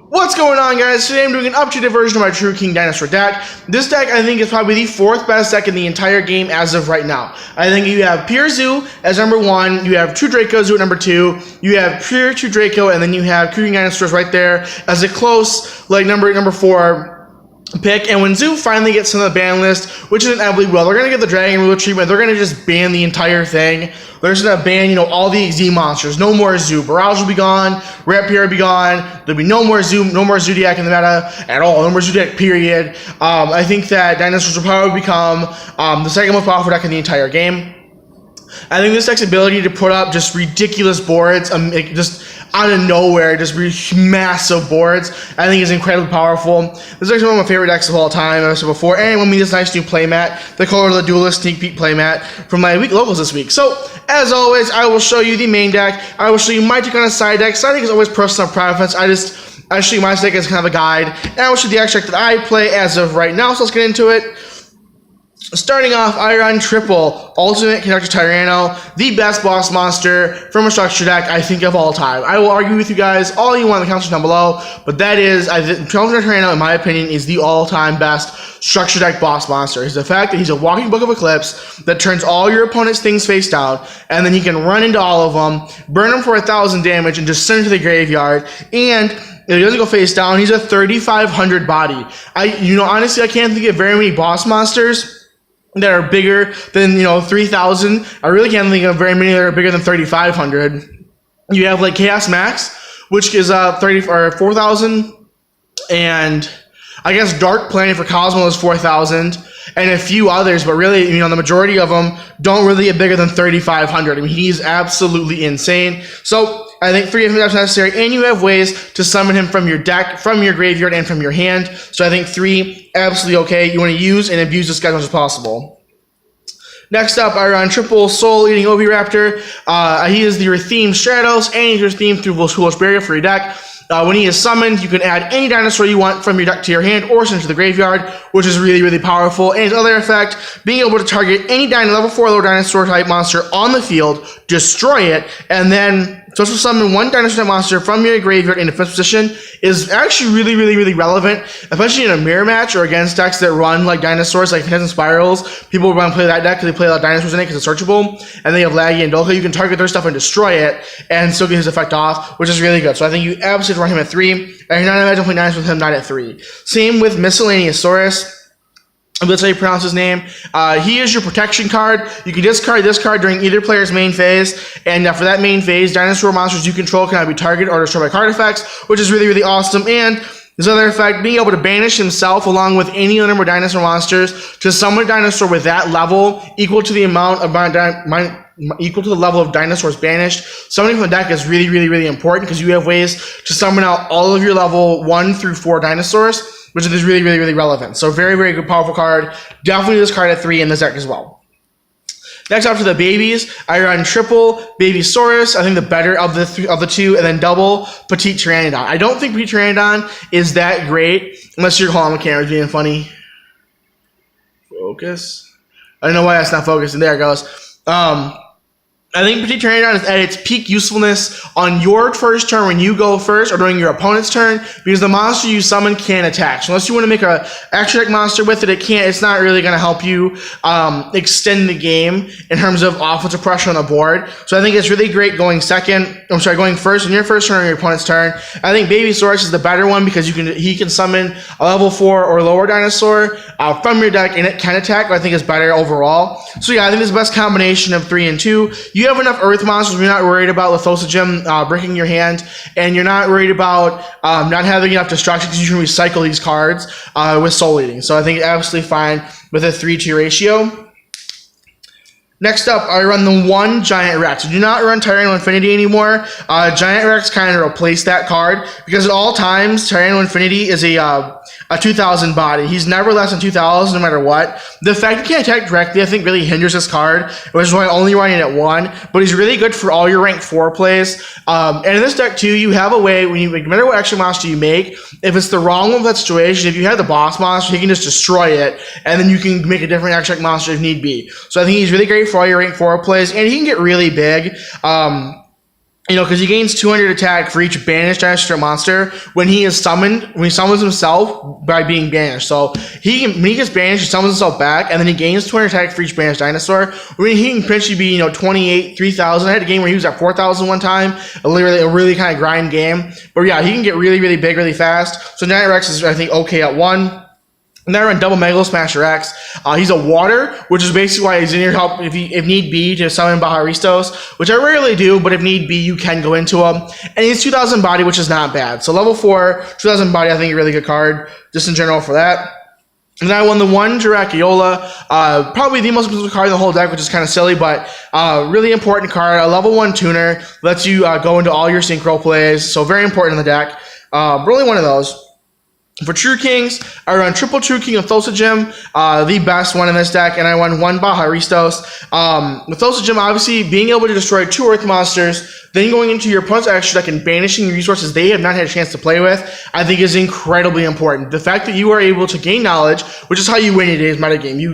What's going on, guys? Today I'm doing an updated version of my True King Dinosaur deck. This deck, I think, is probably the fourth best deck in the entire game as of right now. I think you have Pure Zoo as number 1, you have True Draco Zoo at number 2, you have Pure True Draco, and then you have True King Dinosaurs right there as a close, like, number 4 pick. And when Zoo finally gets to the ban list, which is inevitably will, they're going to get the Dragon Ruler treatment. They're going to just ban the entire thing. They're just going to ban, all the Z monsters. No more Zoo. Barrage will be gone. Rapier will be gone. There'll be no more Zoo, no more Zodiac in the meta at all. No more Zodiac, period. I think that Dinosaurs will probably become the second most powerful deck in the entire game. I think this deck's ability to put up just ridiculous boards, just out of nowhere, just massive boards, I think is incredibly powerful. This is one of my favorite decks of all time, as I said before, and when we this nice new playmat, the Color of the Duelist Sneak Peek playmat from my week locals this week. So, as always, I will show you the main deck. I will show you my take on a side deck. Side deck is always personal preference. I show you my deck as kind of a guide, and I will show you the extract that I play as of right now. So let's get into it. Starting off, I run triple Ultimate Conductor Tyranno, the best boss monster from a structure deck I think of all time. I will argue with you guys all you want in the comments down below, but that is, Conductor Tyranno, in my opinion, is the all-time best structure deck boss monster. Is the fact that he's a walking book of Eclipse that turns all your opponent's things face down, and then he can run into all of them, burn them for 1,000 damage, and just send it to the graveyard. And if he doesn't go face down, he's a 3,500 body. Honestly, I can't think of very many boss monsters that are bigger than 3,000. I really can't think of very many that are bigger than 3,500. You have like Chaos Max, which is 4,000, and I guess Dark Planet for Cosmo is 4,000, and a few others, but really, the majority of them don't really get bigger than 3,500. I mean, he's absolutely insane. So I think 3 of them is necessary, and you have ways to summon him from your deck, from your graveyard, and from your hand. So I think 3, absolutely okay. You want to use and abuse this guy as much as possible. Next up, I run triple Soul Eating Oviraptor. He is your theme Stratos, and he's your theme through Foolish Barrier for your deck. When he is summoned, you can add any dinosaur you want from your deck to your hand or send it to the graveyard, which is really, really powerful. And his other effect, being able to target any level 4 lower dinosaur type monster on the field, destroy it, and then special summon one dinosaur type monster from your graveyard in defense position is actually really, really, really relevant, especially in a mirror match or against decks that run like dinosaurs, like Phantasm Spirals. People will run play that deck because they play a lot of dinosaurs in it because it's searchable, and they have Laggy and Dolka. You can target their stuff and destroy it and still get his effect off, which is really good. So I think you absolutely run him at 3, and you're not imagine playing dinosaurs with him not at 3. Same with Miscellaneousaurus. That's how you pronounce his name. He is your protection card. You can discard this card during either player's main phase, and for that main phase, dinosaur monsters you control cannot be targeted or destroyed by card effects, which is really, really awesome. And his other effect, being able to banish himself along with any other number of dinosaur monsters to summon a dinosaur with that level equal to the amount of equal to the level of dinosaurs banished. Summoning from the deck is really, really, really important because you have ways to summon out all of your level 1 through 4 dinosaurs, which is really, really, really relevant. So very, very good, powerful card. Definitely this card at 3 in this deck as well. Next up to the babies, I run triple Babysaurus. I think the better of the two, and then double Petite Pteranodon. I don't think Petite Pteranodon is that great unless you're calling the camera's being funny. Focus. I don't know why that's not focusing. There it goes. I think Petite Pteranodon is at its peak usefulness on your first turn when you go first, or during your opponent's turn, because the monster you summon can't attack. So unless you want to make a extra deck monster with it, it's not really going to help you extend the game in terms of offensive pressure on the board. So I think it's really great going going first on your first turn or your opponent's turn. I think Babysaurus is the better one because he can summon a level 4 or lower dinosaur from your deck, and it can attack, but I think it's better overall. So yeah, I think it's the best combination of 3 and 2. You have enough Earth monsters. You're not worried about Lithosogem breaking your hand, and you're not worried about not having enough destruction because you can recycle these cards with Soul Eating. So I think it's absolutely fine with a 3-2 ratio. Next up, I run the 1 Giant Rex. I do not run Tyranno Infinity anymore. Giant Rex kind of replaced that card because at all times, Tyranno Infinity is a 2,000 body. He's never less than 2,000 no matter what. The fact he can't attack directly, I think, really hinders this card, which is why I'm only running it at 1. But he's really good for all your rank 4 plays. And in this deck, too, you have a way, no matter what extra monster you make, if it's the wrong one for that situation, if you have the boss monster, he can just destroy it, and then you can make a different extra monster if need be. So I think he's really great for all your rank 4 plays, and he can get really big. You know, because he gains 200 attack for each banished dinosaur monster when he summons himself by being banished. So when he gets banished, he summons himself back, and then he gains 200 attack for each banished dinosaur. I mean, he can potentially be, 28, 3,000. I had a game where he was at 4,000 one time, a really kind of grind game. But yeah, he can get really, really big really fast. So Giant Rex is, I think, okay at 1. And then I run double Megalo Smasher X. He's a water, which is basically why he's in your help if need be to summon Baharistos, which I rarely do, but if need be, you can go into him. And he's 2,000 body, which is not bad. So level 4, 2,000 body, I think a really good card, just in general for that. And then I won the 1 Dracula, probably the most expensive card in the whole deck, which is kind of silly, but really important card. A level 1 tuner, lets you go into all your synchro plays, so very important in the deck. Really one of those. For True Kings, I run triple True King of Thosogym, the best one in this deck, and I run 1 Baharistos. With Thosogym, obviously, being able to destroy 2 Earth monsters, then going into your opponent's extra deck and banishing resources they have not had a chance to play with, I think is incredibly important. The fact that you are able to gain knowledge, which is how you win in today's metagame. You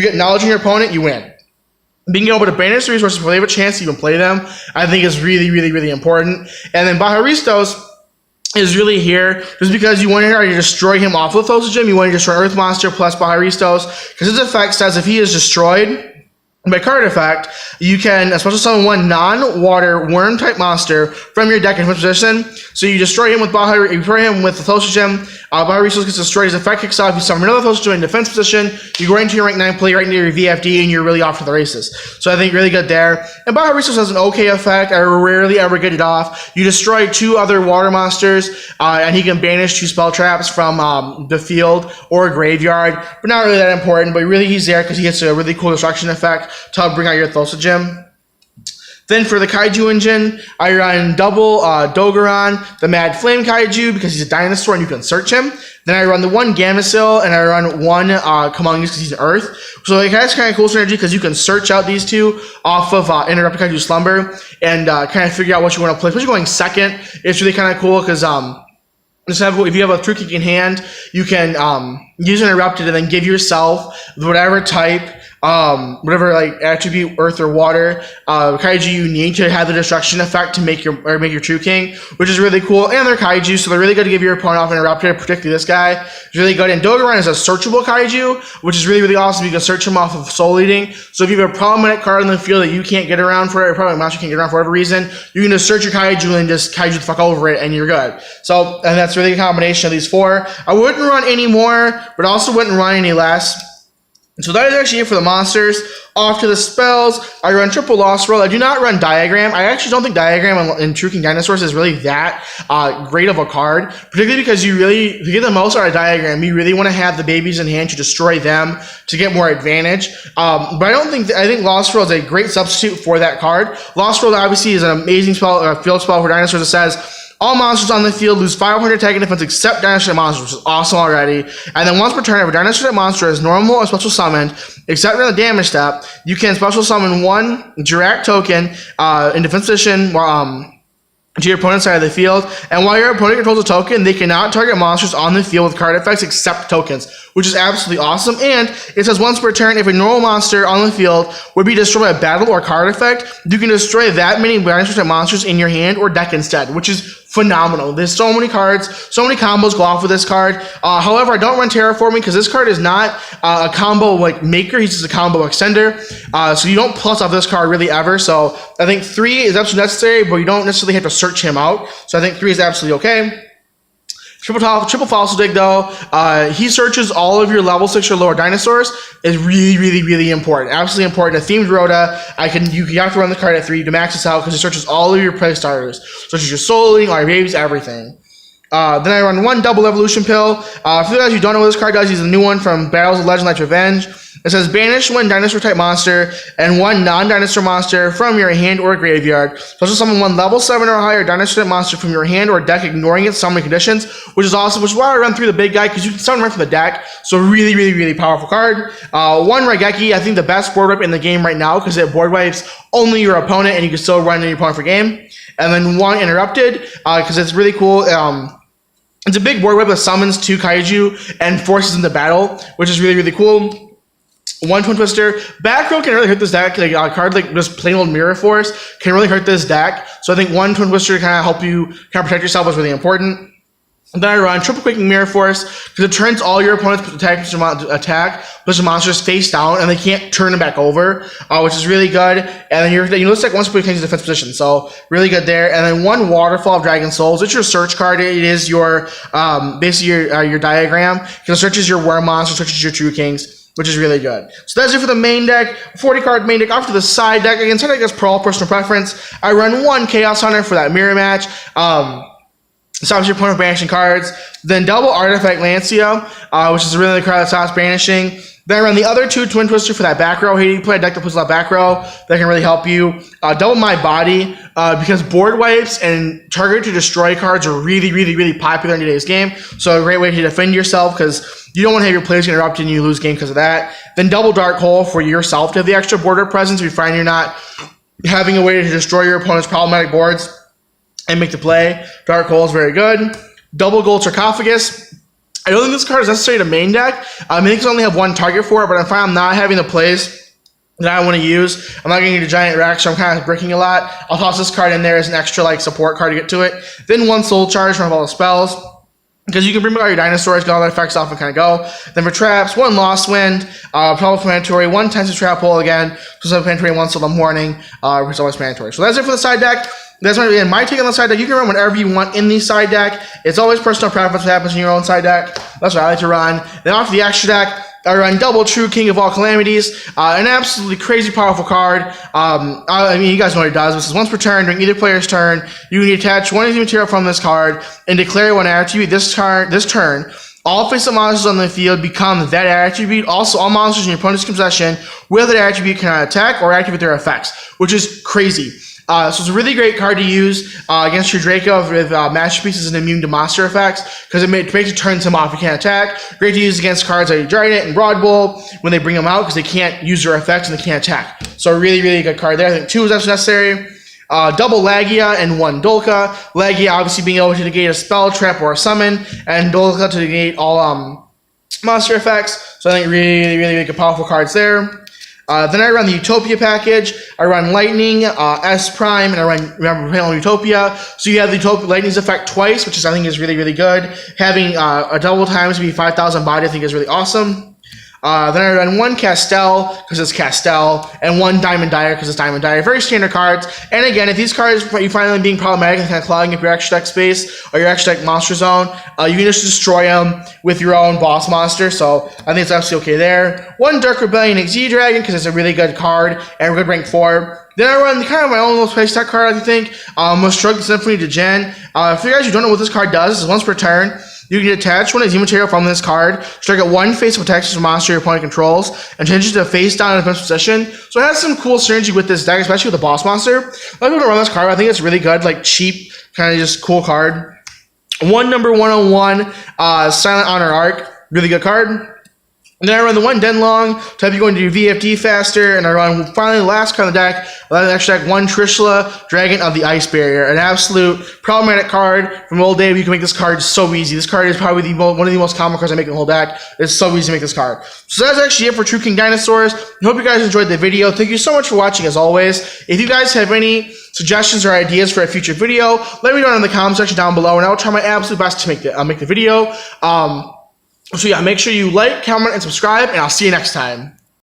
get knowledge in your opponent, you win. Being able to banish the resources before they have a chance to even play them, I think is really, really, really important. And then Baharistos is really here just because you want to destroy him off with Thosogym. You want to destroy Earth Monster plus Baharistos, because his effect says if he is destroyed by card effect, you can special summon 1 non-water worm type monster from your deck in his position. So you destroy him with the Thosogym. Baharistos gets destroyed. His effect kicks off. You summon another Thosogym in defense position. You go right into your rank 9 play, right into your VFD, and you're really off to the races. So I think really good there. And Baharistos has an okay effect. I rarely ever get it off. You destroy 2 other water monsters, and he can banish 2 spell traps from the field or graveyard. But not really that important. But really he's there because he gets a really cool destruction effect to help bring out your Thosogym. Then for the Kaiju engine, I run double Dogoran, the Mad Flame Kaiju, because he's a dinosaur and you can search him. Then I run the 1 Gamacil, and I run 1 Kamungus because he's an Earth. So it has kind of cool synergy because you can search out these 2 off of Interrupted Kaiju Slumber and kind of figure out what you want to play. Especially going second, it's really kind of cool because if you have a True King in hand, you can use Interrupted and then give yourself whatever type, whatever attribute, earth or water, kaiju you need to have the destruction effect to make your True King, which is really cool. And they're kaiju, so they're really good to give your opponent off Interrupted, particularly this guy. It's really good. And Dogoran is a searchable kaiju, which is really, really awesome. You can search him off of Soul Eating. So if you have a problematic card in the field that you can't get around for, or probably monster can't get around for whatever reason, you can just search your kaiju and just kaiju the fuck over it, and you're good. So, and that's really a combination of these 4. I wouldn't run any more, but also wouldn't run any less. So that is actually it for the monsters. Off to the spells, I run triple Lost Roll. I do not run Diagram. I actually don't think Diagram in True King Dinosaurs is really that great of a card, particularly because to get the most out of Diagram, you really want to have the babies in hand to destroy them to get more advantage. But I think Lost Roll is a great substitute for that card. Lost Roll obviously is an amazing field spell for dinosaurs. It says, all monsters on the field lose 500 attack and defense except dinosaur monsters, which is awesome already. And then once per turn, if a dinosaur monster is normal or special summoned, except for the damage step, you can special summon 1 Drac token in defense position to your opponent's side of the field, and while your opponent controls a token, they cannot target monsters on the field with card effects except tokens, which is absolutely awesome. And it says once per turn, if a normal monster on the field would be destroyed by a battle or card effect, you can destroy that many dinosaur monsters in your hand or deck instead, which is phenomenal. There's so many cards, so many combos go off with this card. However, I don't run Terraforming because this card is not a combo maker. He's just a combo extender. So you don't plus off this card really ever. So I think 3 is absolutely necessary, but you don't necessarily have to search him out. So I think 3 is absolutely okay. Triple Fossil Dig, though, he searches all of your level 6 or lower dinosaurs. Is really, really, really important. Absolutely important. A Themed Rhoda, you have to run the card at 3 to max this out because it searches all of your play starters. Searches your Soul Eating, all your babies, everything. Then I run 1 double Evolution Pill. For you guys who don't know what this card does, he's a new one from Battles of Legend Like Revenge. It says banish 1 dinosaur type monster and 1 non-dinosaur monster from your hand or graveyard. Special summon 1 level 7 or higher dinosaur type monster from your hand or deck, ignoring its summoning conditions, which is awesome, which is why I run through the big guy, because you can summon right from the deck. So really, really, really powerful card. 1 Raigeki, I think the best board wipe in the game right now, because it board wipes only your opponent and you can still run into your opponent for game. And then 1 Interrupted, because it's really cool. It's a big board wipe that summons 2 kaiju and forces them to battle, which is really, really cool. One Twin Twister. Back row can really hurt this deck. Like a card like just plain old Mirror Force can really hurt this deck. So I think one Twin Twister to kind of help you kind of protect yourself is really important. And then I run Triple Quaking Mirror Force because it turns all your opponent's push monsters face down and they can't turn them back over, which is really good. And then you list like once per change defense position, so really good there. And then one Waterfall of Dragon Souls. It's your search card. It is your basically your diagram because it searches your Worm monster, searches your True Kings, which is really good. So that's it for the main deck. 40 card main deck. Off to the side deck. Again, side deck is per all personal preference. I run one Chaos Hunter for that mirror match. Stops your opponent from banishing cards. Then double Artifact Lancia, which is a really good card that stops banishing. Then I run the other two Twin Twister for that back row. Hey, you play a deck that puts a lot back row that can really help you. Double My Body, because board wipes and target to destroy cards are really, really, really popular in today's game. So a great way to defend yourself because you don't want to have your players get interrupted and you lose game because of that. Then double Dark Hole for yourself to have the extra border presence if you find you're not having a way to destroy your opponent's problematic boards and make the play. Dark Hole is very good. Double Gold Sarcophagus. I don't think this card is necessary to main deck. I think it's only have one target for it, but if I'm not having the plays that I want to use, I'm not going to get a Giant Rex, so I'm kind of breaking a lot. I'll toss this card in there as an extra like support card to get to it. Then one Soul Charge from all the spells, because you can bring back all your dinosaurs, get all the effects off, and kind of go. Then for traps, one Lost Wind, Probably Mandatory, one Tensive Trap Hole again, so mandatory, one Soul Morning, which is always mandatory. So that's it for the side deck. That's my take on the side deck. You can run whatever you want in the side deck. It's always personal preference what happens in your own side deck. That's what I like to run. Then off the extra deck, I run double True King of All Calamities. An absolutely crazy powerful card. I mean, you guys know what it does. This is once per turn, during either player's turn, you can detach one of the material from this card and declare one attribute this turn. All face-up monsters on the field become that attribute. Also, all monsters in your opponent's possession with that attribute cannot attack or activate their effects, which is crazy. So it's a really great card to use against True Draco with masterpieces and immune to monster effects because it basically turns him off. He can't attack. Great to use against cards like Giant and Broad Bull when they bring them out because they can't use their effects and they can't attack. So a really, really good card there. I think 2 is actually necessary. Double Lagia and 1 Dolka. Lagia obviously being able to negate a spell, trap, or a summon, and Dolka to negate all monster effects. So I think really, really, really good powerful cards there. Then I run the Utopia package. I run Lightning, S Prime, and I run Panel Utopia. So you have the Lightning's effect twice, which I think is really, really good. Having a double times to be 5,000 body, I think is really awesome. Then I run 1 Castel, because it's Castel, and 1 Diamond Dire, because it's Diamond Dire. Very standard cards. And again, if these cards you find them being problematic and kind of clogging up your extra deck space or your extra deck monster zone, you can just destroy them with your own boss monster. So I think it's absolutely okay there. 1 Dark Rebellion XZ Dragon, because it's a really good card and a good rank 4. Then I run kind of my own little place tech card, I think. Shrug the Symphony to Gen. For you guys who don't know what this card does, it's once per turn. You can attach one of the material from this card, strike at 1 face of protection from monster your opponent controls, and change it to face down in defense position. So it has some cool synergy with this deck, especially with the boss monster. A lot of people don't run this card, but I think it's really good, like cheap, kind of just cool card. 1 number 101, Silent Honor Arc, really good card. And then I run the 1 Denlong to help you go into VFD faster, and I run finally the last card of the deck, extra deck 1 Trishula, Dragon of the Ice Barrier. An absolute problematic card from old day. You can make this card so easy. This card is probably one of the most common cards I make in the whole deck. It's so easy to make this card. So that's actually it for True King Dinosaurs. I hope you guys enjoyed the video. Thank you so much for watching as always. If you guys have any suggestions or ideas for a future video, let me know in the comment section down below, and I will try my absolute best to make the video. So yeah, make sure you like, comment, and subscribe, and I'll see you next time.